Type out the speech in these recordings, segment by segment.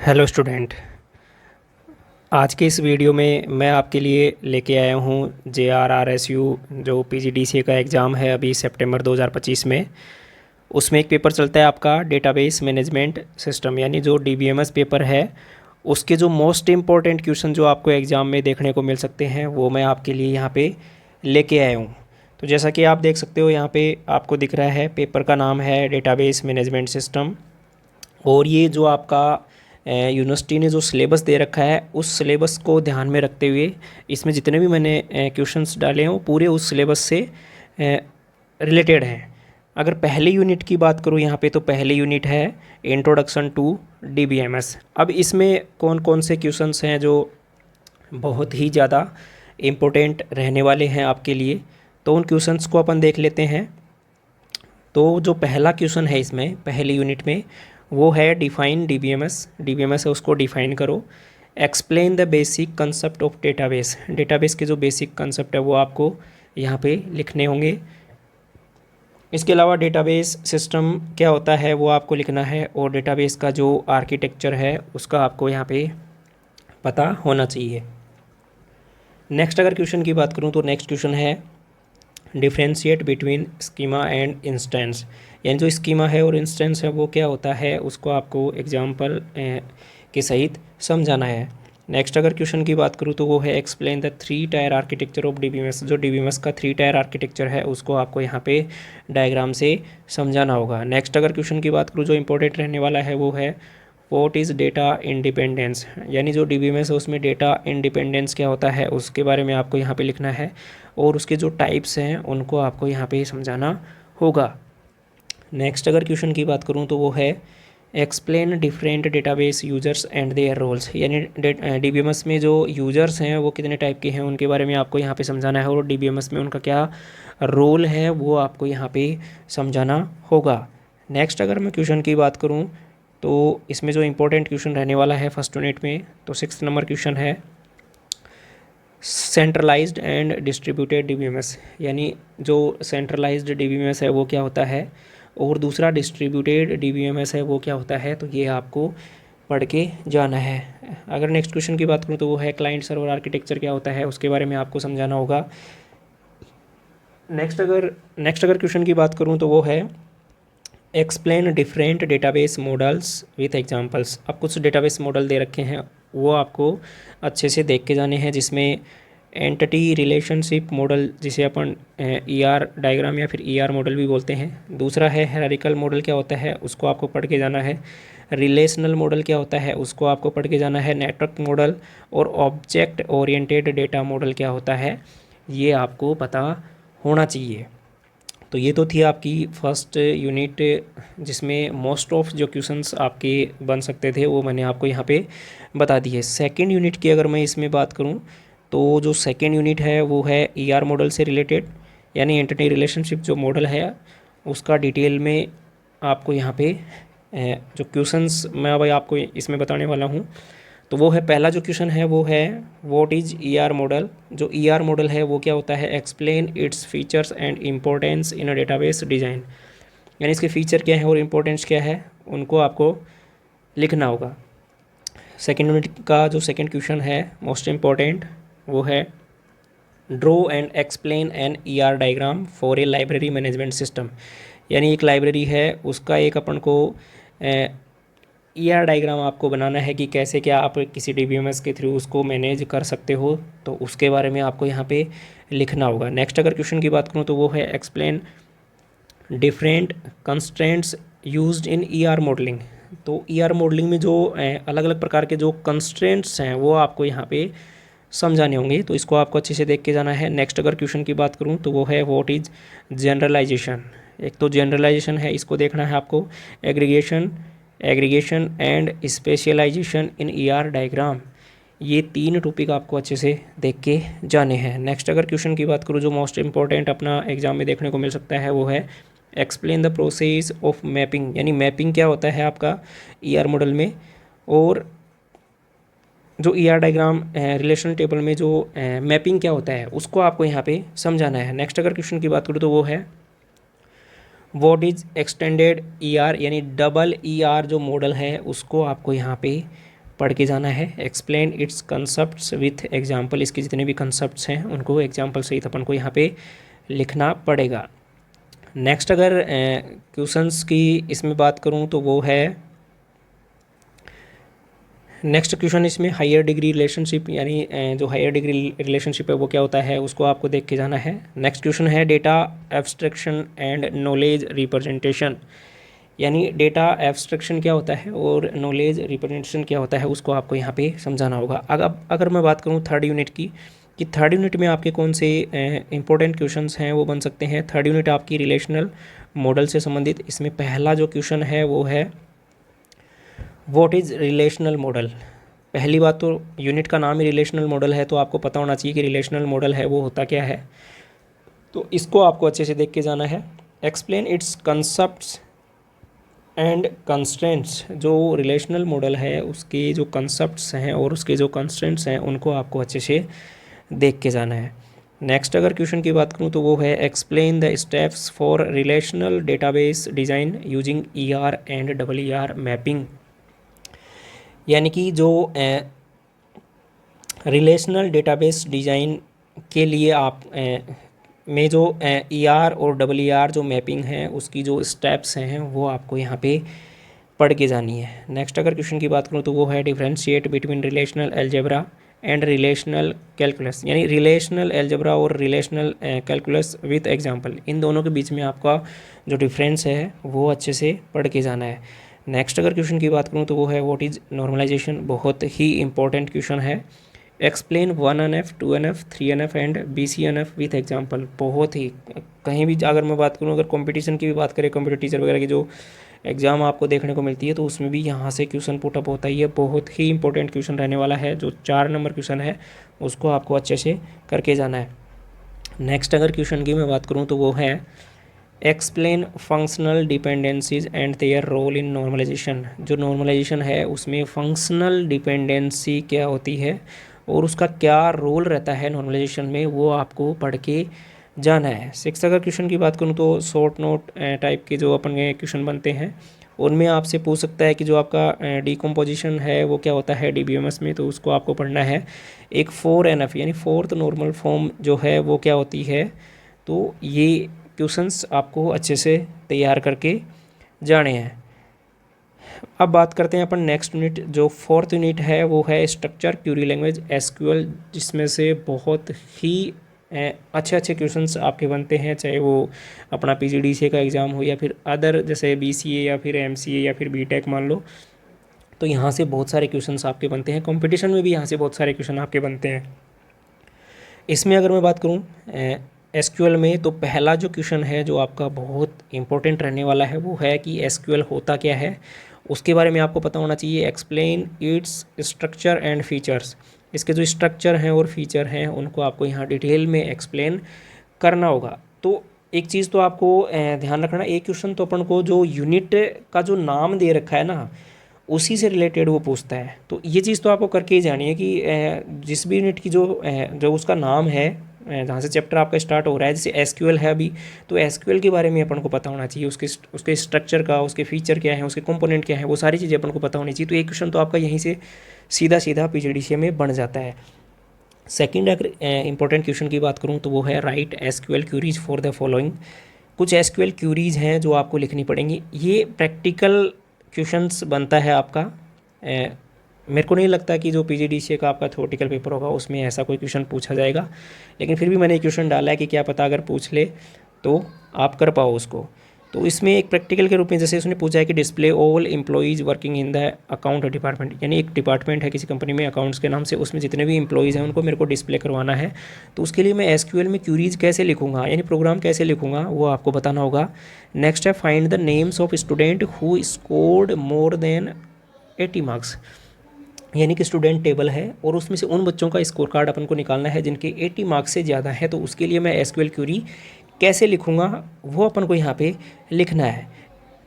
Hello student. आज के इस वीडियो में मैं आपके लिए लेके आया हूँ JRRSU जो PGDCA का एग्ज़ाम है अभी सितंबर 2025 में। उसमें एक पेपर चलता है आपका डेटाबेस मैनेजमेंट सिस्टम यानी जो DBMS पेपर है। उसके जो मोस्ट इम्पॉर्टेंट क्वेश्चन जो आपको एग्ज़ाम में देखने को मिल सकते हैं वो मैं आपके लिए यहाँ पे लेके आया हूँ। तो जैसा कि आप देख सकते हो यहाँ पे आपको दिख रहा है पेपर का नाम है डेटाबेस मैनेजमेंट सिस्टम। और ये जो आपका यूनिवर्सिटी ने जो सिलेबस दे रखा है उस सिलेबस को ध्यान में रखते हुए इसमें जितने भी मैंने क्वेश्चंस डाले हैं वो पूरे उस सिलेबस से रिलेटेड हैं। अगर पहले यूनिट की बात करूँ यहाँ पे तो पहले यूनिट है इंट्रोडक्शन टू DBMS। अब इसमें कौन कौन से क्वेश्चंस हैं जो बहुत ही ज़्यादा इम्पोर्टेंट रहने वाले हैं आपके लिए, तो उन क्वेश्चंस को अपन देख लेते हैं। तो जो पहला क्वेश्चन है इसमें पहले यूनिट में वो है डिफाइन DBMS है उसको डिफाइन करो। Explain the basic concept of database के जो बेसिक कंसेप्ट है वो आपको यहाँ पे लिखने होंगे। इसके अलावा डेटाबेस सिस्टम क्या होता है वो आपको लिखना है और डेटाबेस का जो आर्किटेक्चर है उसका आपको यहाँ पे पता होना चाहिए। नेक्स्ट अगर क्वेश्चन की बात करूँ तो नेक्स्ट क्वेश्चन है differentiate between schema and instance, यानी जो स्कीमा है और इंस्टेंस है वो क्या होता है उसको आपको एग्जाम्पल के सहित समझाना है। नेक्स्ट अगर क्वेश्चन की बात करूँ तो वो है explain the 3 tier architecture of DBMS। जो DBMS का 3 टायर आर्किटेक्चर है उसको आपको यहाँ पे डायग्राम से समझाना होगा। नेक्स्ट अगर क्वेश्चन की बात करूँ जो इंपॉर्टेंट रहने वाला है वो है व्हाट इज़ डेटा इंडिपेंडेंस, यानी जो DBMS है उसमें डेटा इंडिपेंडेंस क्या होता है उसके बारे में आपको यहाँ पे लिखना है और उसके जो टाइप्स हैं उनको आपको यहाँ पे समझाना होगा। नेक्स्ट अगर क्वेश्चन की बात करूँ तो वो है explain different database users and their roles, यानी DBMS में जो यूजर्स हैं वो कितने टाइप के हैं उनके बारे में आपको यहाँ पे समझाना है और DBMS में उनका क्या रोल है वो आपको यहाँ पे समझाना होगा। नेक्स्ट अगर मैं क्वेश्चन की बात करूँ तो इसमें जो इम्पोर्टेंट क्वेश्चन रहने वाला है फर्स्ट यूनिट में तो 6 नंबर क्वेश्चन है सेंट्रलाइज्ड एंड डिस्ट्रीब्यूटेड DBMS, यानी जो सेंट्रलाइज्ड DBMS है वो क्या होता है और दूसरा डिस्ट्रीब्यूटेड DBMS है वो क्या होता है, तो ये आपको पढ़ के जाना है। अगर नेक्स्ट क्वेश्चन की बात करूँ तो वो है क्लाइंट सर्वर आर्किटेक्चर क्या होता है उसके बारे में आपको समझाना होगा। नेक्स्ट अगर क्वेश्चन की बात करूँ तो वो है explain different database models with examples. अब कुछ डेटाबेस मॉडल दे रखे हैं वो आपको अच्छे से देख के जाने हैं, जिसमें एंटिटी रिलेशनशिप मॉडल जिसे अपन ER डायग्राम या फिर ER मॉडल भी बोलते हैं। दूसरा है हायरार्किकल मॉडल क्या होता है उसको आपको पढ़ के जाना है। रिलेशनल मॉडल क्या होता है उसको आपको पढ़ के जाना है। नेटवर्क मॉडल और ऑब्जेक्ट ओरिएंटेड डेटा मॉडल क्या होता है ये आपको पता होना चाहिए। तो ये तो थी आपकी फर्स्ट यूनिट जिसमें मोस्ट ऑफ जो क्वेश्चंस आपके बन सकते थे वो मैंने आपको यहाँ पे बता दी है। सेकेंड यूनिट की अगर मैं इसमें बात करूँ तो जो सेकेंड यूनिट है वो है ER मॉडल से रिलेटेड, यानी एंटिटी रिलेशनशिप जो मॉडल है उसका डिटेल में आपको यहाँ पे जो क्वेश्चंस मैं अब आपको इसमें बताने वाला हूँ तो वो है पहला जो क्वेश्चन है वो है व्हाट इज़ ER मॉडल। जो ER मॉडल है वो क्या होता है explain its features and importance in a database design, यानी इसके फीचर क्या है और इम्पोर्टेंस क्या है उनको आपको लिखना होगा। सेकेंड यूनिट का जो सेकेंड क्वेश्चन है मोस्ट इम्पॉर्टेंट वो है draw and explain an ER diagram for a library management system, यानी एक लाइब्रेरी है उसका एक अपन को ER डायग्राम आपको बनाना है कि कैसे क्या आप किसी DBMS के थ्रू उसको मैनेज कर सकते हो, तो उसके बारे में आपको यहाँ पे लिखना होगा। नेक्स्ट अगर क्वेश्चन की बात करूँ तो वो है explain different constraints used in ER modelling. तो ER मॉडलिंग में जो अलग अलग प्रकार के जो कंस्ट्रेंट्स हैं वो आपको यहाँ पे समझाने होंगे, तो इसको आपको अच्छे से देख के जाना है। नेक्स्ट अगर क्वेश्चन की बात करूँ तो वो है व्हाट इज़ जनरलाइजेशन। एक तो जनरलाइजेशन है इसको देखना है आपको। Aggregation and specialization in ER diagram, ये 3 टॉपिक आपको अच्छे से देख के जाने हैं। नेक्स्ट अगर क्वेश्चन की बात करूँ जो मोस्ट इंपॉर्टेंट अपना एग्जाम में देखने को मिल सकता है वो है explain the process of mapping, यानी मैपिंग क्या होता है आपका ER मॉडल में और जो ER डायग्राम रिलेशनल टेबल में जो मैपिंग क्या होता है उसको आपको यहाँ पे समझाना है। नेक्स्ट अगर क्वेश्चन की बात करूँ तो वो है व्हाट इज़ एक्सटेंडेड ER, यानी डबल ER जो मॉडल है उसको आपको यहाँ पे पढ़ के जाना है। Explain it's concepts with example, इसके जितने भी कंसेप्ट्स हैं उनको एग्जाम्पल सहित अपन को यहाँ पे लिखना पड़ेगा। नेक्स्ट अगर क्वेश्चंस की इसमें बात करूँ तो वो है नेक्स्ट क्वेश्चन इसमें हायर डिग्री रिलेशनशिप, यानी जो हायर डिग्री रिलेशनशिप है वो क्या होता है उसको आपको देख के जाना है। नेक्स्ट क्वेश्चन है data abstraction and knowledge representation, यानी डेटा एब्स्ट्रैक्शन क्या होता है और नॉलेज रिप्रेजेंटेशन क्या होता है उसको आपको यहाँ पे समझाना होगा। अगर मैं बात करूँ थर्ड यूनिट की कि थर्ड यूनिट में आपके कौन से इंपॉर्टेंट क्वेश्चंस हैं वो बन सकते हैं। थर्ड यूनिट आपकी रिलेशनल मॉडल से संबंधित, इसमें पहला जो क्वेश्चन है वो है व्हाट इज़ रिलेशनल मॉडल। पहली बात तो यूनिट का नाम ही रिलेशनल मॉडल है, तो आपको पता होना चाहिए कि रिलेशनल मॉडल है वो होता क्या है, तो इसको आपको अच्छे से देख के जाना है। Explain it's concepts and constraints, जो रिलेशनल मॉडल है उसके जो कंसेप्ट्स हैं और उसके जो कंस्ट्रेंट्स हैं उनको आपको अच्छे से देख के जाना है। नेक्स्ट अगर क्वेश्चन की बात करूँ तो वो है explain the steps for relational database design using ER and ER mapping, यानी कि जो रिलेशनल डेटाबेस डिज़ाइन के लिए आप में जो ER और ER जो मैपिंग है उसकी जो स्टेप्स हैं वो आपको यहाँ पे पढ़ के जानी है। नेक्स्ट अगर क्वेश्चन की बात करूँ तो वो है differentiate between relational algebra and relational calculus, यानी रिलेशनल अलजेब्रा और रिलेशनल कैलकुलस विथ एग्जांपल, इन दोनों के बीच में आपका जो डिफरेंस है वो अच्छे से पढ़ के जाना है। नेक्स्ट अगर क्वेश्चन की बात करूँ तो वो है व्हाट इज़ नॉर्मलाइजेशन, बहुत ही इंपॉर्टेंट क्वेश्चन है। Explain 1NF 2NF 3NF and BCNF with example, बहुत ही कहीं भी अगर मैं बात करूँ, अगर कंपटीशन की भी बात करें, कंप्यूटर टीचर वगैरह की जो एग्ज़ाम आपको देखने को मिलती है तो उसमें भी यहाँ से क्वेश्चन पुटअप होता ही है, बहुत ही इंपॉर्टेंट क्वेश्चन रहने वाला है। जो 4 नंबर क्वेश्चन है उसको आपको अच्छे से करके जाना है। नेक्स्ट अगर क्वेश्चन की मैं बात करूँ तो वो है explain functional dependencies and their role in normalization, जो नॉर्मलाइजेशन है उसमें फंक्शनल डिपेंडेंसी क्या होती है और उसका क्या रोल रहता है नॉर्मलाइजेशन में, वो आपको पढ़ के जाना है। 6 अगर क्वेश्चन की बात करूँ तो शॉर्ट नोट टाइप के जो अपन के क्वेश्चन बनते हैं उनमें आपसे पूछ सकता है कि जो आपका डिकम्पोजिशन है वो क्या होता है DBMS में, तो उसको आपको पढ़ना है। एक 4NF यानी फोर्थ नॉर्मल फॉर्म जो है वो क्या होती है, तो ये क्वेश्चंस आपको अच्छे से तैयार करके जाने हैं। अब बात करते हैं अपन नेक्स्ट यूनिट, जो फोर्थ यूनिट है वो है स्ट्रक्चर क्यूरी लैंग्वेज SQL, जिसमें से बहुत ही अच्छे अच्छे क्वेश्चंस आपके बनते हैं, चाहे वो अपना PGDCA का एग्ज़ाम हो या फिर अदर जैसे BCA या फिर MCA या फिर BTech मान लो, तो यहाँ से बहुत सारे क्वेश्चंस आपके बनते हैं। कंपटीशन में भी यहाँ से बहुत सारे क्वेश्चन आपके बनते हैं। इसमें अगर मैं बात करूँ SQL में, तो पहला जो क्वेश्चन है जो आपका बहुत इंपॉर्टेंट रहने वाला है वो है कि SQL होता क्या है, उसके बारे में आपको पता होना चाहिए। Explain its structure and features, इसके जो स्ट्रक्चर हैं और फीचर हैं उनको आपको यहाँ डिटेल में एक्सप्लेन करना होगा। तो एक चीज़ तो आपको ध्यान रखना, एक क्वेश्चन तो अपन को जो यूनिट का जो नाम दे रखा है ना उसी से रिलेटेड वो पूछता है, तो ये चीज़ तो आपको करके ही जानी है कि जिस भी यूनिट की जो उसका नाम है, जहाँ से चैप्टर आपका स्टार्ट हो रहा है, जैसे SQL है अभी, तो SQL के बारे में अपन को पता होना चाहिए, उसके स्ट्रक्चर का, उसके फीचर क्या है, उसके कंपोनेंट क्या है, वो सारी चीज़ें अपन को पता होनी चाहिए। तो एक क्वेश्चन तो आपका यहीं से सीधा सीधा PGDCA में बन जाता है। सेकेंड अगर इंपॉर्टेंट क्वेश्चन की बात करूँ तो वो है write SQL queries for the following, कुछ SQL क्यूरीज हैं जो आपको लिखनी पड़ेंगी। ये प्रैक्टिकल क्वेश्चंस बनता है आपका। मेरे को नहीं लगता कि जो PGDCA का आपका थ्योरेटिकल पेपर होगा उसमें ऐसा कोई क्वेश्चन पूछा जाएगा, लेकिन फिर भी मैंने एक क्वेश्चन डाला है कि क्या पता अगर पूछ ले तो आप कर पाओ उसको। तो इसमें एक प्रैक्टिकल के रूप में जैसे उसने पूछा है कि display all employees working in the account department, यानी एक डिपार्टमेंट है किसी कंपनी में अकाउंट्स के नाम से, उसमें जितने भी एम्प्लॉइज़ हैं उनको मेरे को डिस्प्ले करवाना है। तो उसके लिए मैं SQL में क्यूरीज कैसे लिखूंगा, यानी प्रोग्राम कैसे लिखूंगा, वो आपको बताना होगा। नेक्स्ट है find the names of student who scored more than 80 marks, यानी कि स्टूडेंट टेबल है और उसमें से उन बच्चों का स्कोर कार्ड अपन को निकालना है जिनके 80 मार्क्स से ज़्यादा है। तो उसके लिए मैं SQL क्यूरी कैसे लिखूंगा वो अपन को यहाँ पे लिखना है।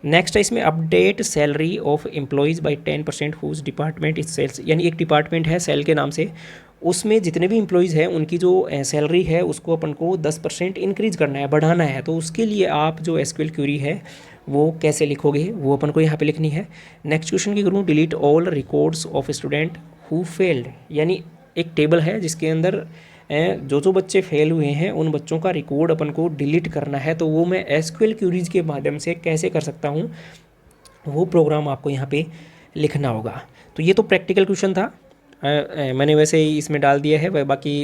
नेक्स्ट है इसमें update salary of employees by 10% whose department is sales, यानी एक डिपार्टमेंट है सेल के नाम से, उसमें जितने भी एम्प्लॉयज़ हैं उनकी जो सैलरी है उसको अपन को 10% इंक्रीज़ करना है, बढ़ाना है। तो उसके लिए आप जो एसक्यूएल क्यूरी है वो कैसे लिखोगे वो अपन को यहाँ पे लिखनी है। नेक्स्ट क्वेश्चन की करूँ, delete all records of student who failed, यानी एक टेबल है जिसके अंदर जो जो बच्चे फेल हुए हैं उन बच्चों का रिकॉर्ड अपन को डिलीट करना है। तो वो मैं एसक्यूएल क्यूरीज के माध्यम से कैसे कर सकता हूँ, वो प्रोग्राम आपको यहाँ पे लिखना होगा। तो ये तो प्रैक्टिकल क्वेश्चन था, मैंने वैसे ही इसमें डाल दिया है, वह बाकी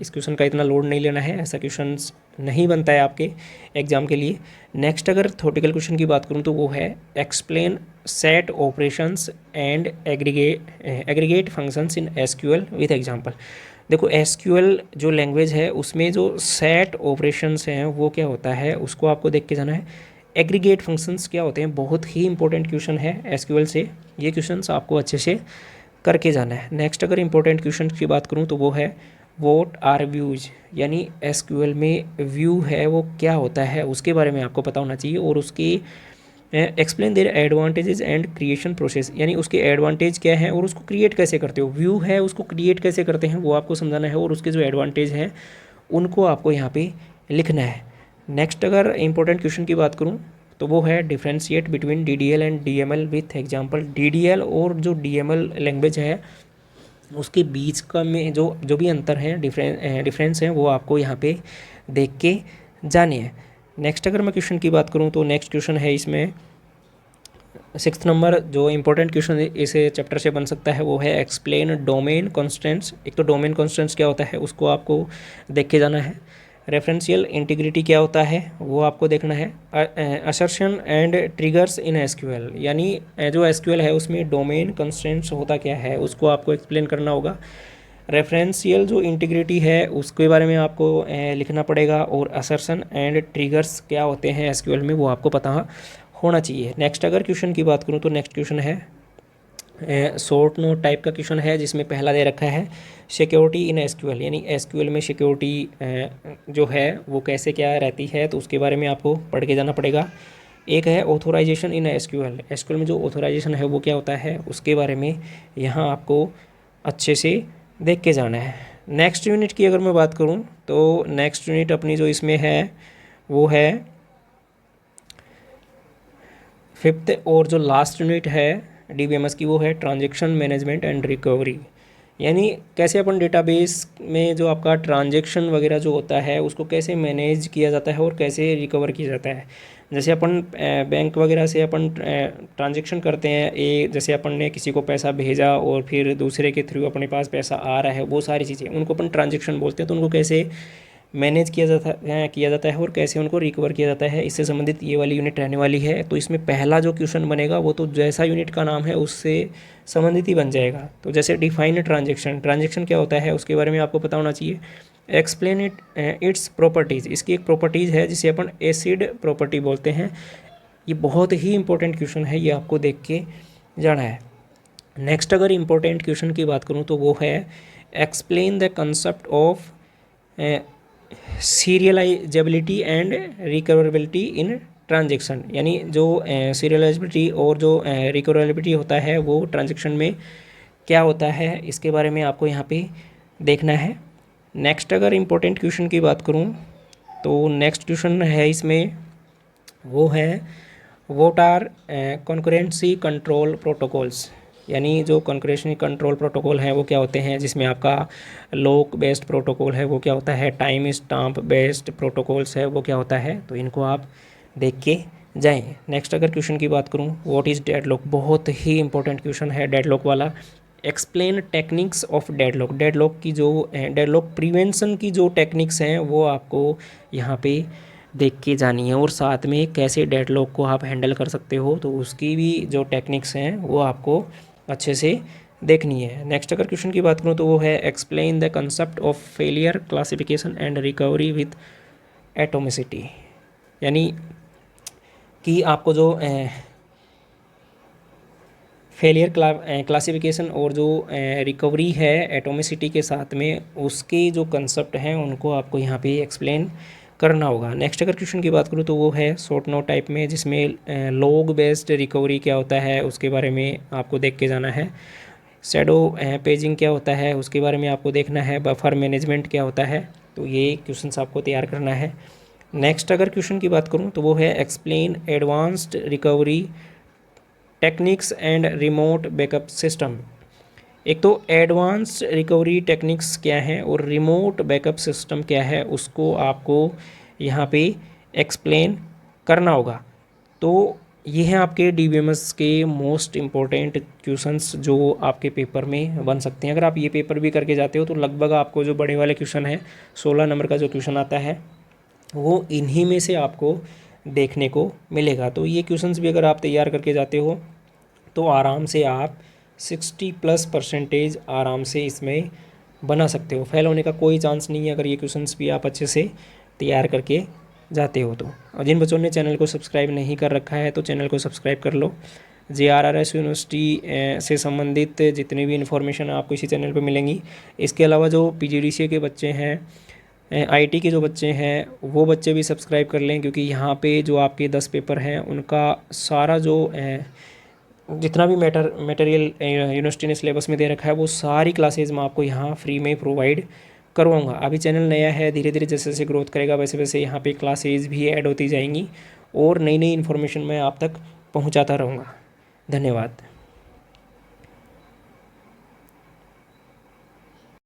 इस क्वेश्चन का इतना लोड नहीं लेना है, ऐसा क्वेश्चन नहीं बनता है आपके एग्जाम के लिए। नेक्स्ट अगर थ्योरेटिकल क्वेश्चन की बात करूँ तो वो है explain set operations and aggregate functions in SQL with example. देखो एसक्यूएल जो लैंग्वेज है उसमें जो सेट ऑपरेशंस हैं वो क्या होता है उसको आपको देख के जाना है। एग्रीगेट फंक्शंस क्या होते हैं, बहुत ही इंपॉर्टेंट क्वेश्चन है एसक्यूएल से, ये क्वेश्चंस आपको अच्छे से करके जाना है। नेक्स्ट अगर इंपॉर्टेंट क्वेश्चन की बात करूँ तो वो है व्हाट आर व्यूज, यानी एसक्यूएल में व्यू है वो क्या होता है उसके बारे में आपको पता होना चाहिए, और उसकी explain their advantages and creation process, यानी उसके एडवांटेज क्या है और उसको क्रिएट कैसे करते हो, व्यू है उसको क्रिएट कैसे करते हैं वो आपको समझाना है, और उसके जो एडवांटेज हैं उनको आपको यहाँ पे लिखना है। नेक्स्ट अगर इंपॉर्टेंट क्वेश्चन की बात करूँ तो वो है differentiate between DDL and DML with example. DDL और जो DML लैंग्वेज है उसके बीच का में जो जो भी अंतर है डिफरेंस है वो आपको यहाँ पे देख के जाने हैं। नेक्स्ट अगर मैं क्वेश्चन की बात करूँ तो नेक्स्ट क्वेश्चन है इसमें 6th नंबर, जो इंपॉर्टेंट क्वेश्चन इस चैप्टर से बन सकता है वो है एक्सप्लेन डोमेन कॉन्स्टेंट्स। एक तो डोमेन कॉन्स्टेंट्स क्या होता है उसको आपको देख के जाना है। रेफरेंशियल इंटीग्रिटी क्या होता है वो आपको देखना है। Assertion and triggers in SQL, यानी जो एसक्यूएल है उसमें डोमेन कंस्ट्रेंट्स होता क्या है उसको आपको एक्सप्लेन करना होगा। रेफरेंशियल जो इंटीग्रिटी है उसके बारे में आपको लिखना पड़ेगा, और असर्शन एंड ट्रिगर्स क्या होते हैं एसक्यूएल में वो आपको पता होना चाहिए। नेक्स्ट अगर क्वेश्चन की बात करूँ तो नेक्स्ट क्वेश्चन है शॉर्ट नोट टाइप का क्वेश्चन है जिसमें पहला दे रखा है सिक्योरिटी इन एसक्यूएल, यानी एसक्यूएल में सिक्योरिटी जो है वो कैसे क्या रहती है तो उसके बारे में आपको पढ़ के जाना पड़ेगा। एक है ऑथोराइजेशन इन एसक्यूएल, एसक्यूएल में जो ऑथोराइजेशन है वो क्या होता है उसके बारे में यहाँ आपको अच्छे से देख के जाना है। नेक्स्ट यूनिट की अगर मैं बात करूँ तो नेक्स्ट यूनिट अपनी जो इसमें है वो है 5th, और जो लास्ट यूनिट है DBMS की वो है ट्रांजैक्शन मैनेजमेंट एंड रिकवरी, यानी कैसे अपन डेटाबेस में जो आपका ट्रांजैक्शन वगैरह जो होता है उसको कैसे मैनेज किया जाता है और कैसे रिकवर किया जाता है। जैसे अपन बैंक वगैरह से अपन ट्रांजैक्शन करते हैं, जैसे अपन ने किसी को पैसा भेजा और फिर दूसरे के थ्रू अपने पास पैसा आ रहा है, वो सारी चीज़ें उनको अपन ट्रांजैक्शन बोलते हैं। तो उनको कैसे मैनेज किया जाता है और कैसे उनको रिकवर किया जाता है, इससे संबंधित ये वाली यूनिट रहने वाली है। तो इसमें पहला जो क्वेश्चन बनेगा वो तो जैसा यूनिट का नाम है उससे संबंधित ही बन जाएगा। तो जैसे डिफाइन ट्रांजैक्शन, ट्रांजैक्शन क्या होता है उसके बारे में आपको पता होना चाहिए। एक्सप्लेन इट्स प्रॉपर्टीज़, इसकी एक प्रॉपर्टीज़ है जिसे अपन एसिड प्रॉपर्टी बोलते हैं। ये बहुत ही इंपॉर्टेंट क्वेश्चन है, ये आपको देख के जाना है। नेक्स्ट अगर इंपॉर्टेंट क्वेश्चन की बात करूँ तो वो है explain the concept of serialisability and recoverability in transaction, यानी जो सीरियलाइजेबिलिटी और जो रिकवरेबिलिटी होता है वो ट्रांजैक्शन में क्या होता है इसके बारे में आपको यहाँ पे देखना है। नेक्स्ट अगर इम्पोर्टेंट क्वेश्चन की बात करूँ तो नेक्स्ट क्वेश्चन है इसमें वो है what are concurrency control protocols, यानी जो कॉन्करेंसी कंट्रोल प्रोटोकॉल हैं वो क्या होते हैं, जिसमें आपका लॉक बेस्ड प्रोटोकॉल है वो क्या होता है, टाइम स्टाम्प बेस्ड प्रोटोकॉल्स है वो क्या होता है, तो इनको आप देख के जाएँ। नेक्स्ट अगर क्वेश्चन की बात करूँ व्हाट इज़ डेडलॉक, बहुत ही इंपॉर्टेंट क्वेश्चन है डेडलॉक वाला। Explain techniques of deadlock, deadlock की जो डेडलॉक प्रिवेंशन की जो टेक्निक्स हैं वो आपको यहाँ पे देख के जानी है, और साथ में कैसे डेडलॉक को आप हैंडल कर सकते हो तो उसकी भी जो टेक्निक्स हैं वो आपको अच्छे से देखनी है। नेक्स्ट अगर क्वेश्चन की बात करूँ तो वो है explain the concept of failure classification and recovery with atomicity, यानी कि आपको जो फेलियर क्लासिफिकेशन और जो रिकवरी है एटोमिसिटी के साथ में उसके जो कंसेप्ट हैं उनको आपको यहाँ पे एक्सप्लेन करना होगा। नेक्स्ट अगर क्वेश्चन की बात करूँ तो वो है शॉर्ट नोट टाइप में, जिसमें लॉग बेस्ड रिकवरी क्या होता है उसके बारे में आपको देख के जाना है। शैडो पेजिंग क्या होता है उसके बारे में आपको देखना है। बफर मैनेजमेंट क्या होता है, तो ये क्वेश्चंस आपको तैयार करना है। नेक्स्ट अगर क्वेश्चन की बात करूँ तो वो है explain advanced recovery techniques and remote backup system. एक तो एडवांस रिकवरी टेक्निक्स क्या है और रिमोट बैकअप सिस्टम क्या है, उसको आपको यहाँ पे एक्सप्लेन करना होगा। तो ये हैं आपके डीबीएमएस के मोस्ट इम्पोर्टेंट क्वेश्चंस जो आपके पेपर में बन सकते हैं। अगर आप ये पेपर भी करके जाते हो तो लगभग आपको जो बड़े वाले क्वेश्चन है 16 नंबर का जो क्वेश्चन आता है वो इन्हीं में से आपको देखने को मिलेगा। तो ये क्वेश्चंस भी अगर आप तैयार करके जाते हो तो आराम से आप 60+% आराम से इसमें बना सकते हो। फेल होने का कोई चांस नहीं है अगर ये क्वेश्चंस भी आप अच्छे से तैयार करके जाते हो तो। और जिन बच्चों ने चैनल को सब्सक्राइब नहीं कर रखा है तो चैनल को सब्सक्राइब कर लो। JRRS यूनिवर्सिटी से संबंधित जितनी भी इन्फॉर्मेशन आपको इसी चैनल पर मिलेंगी। इसके अलावा जो PGDCA के बच्चे हैं, IT के जो बच्चे हैं, वो बच्चे भी सब्सक्राइब कर लें, क्योंकि यहाँ पे जो आपके 10 पेपर हैं उनका सारा जो जितना भी मटेरियल यूनिवर्सिटी ने सिलेबस में दे रखा है वो सारी क्लासेज मैं आपको यहाँ फ्री में प्रोवाइड करवाऊँगा। अभी चैनल नया है, धीरे धीरे जैसे जैसे ग्रोथ करेगा वैसे वैसे यहाँ पे क्लासेज भी ऐड होती जाएंगी और नई नई इन्फॉर्मेशन मैं आप तक पहुँचाता रहूँगा। धन्यवाद।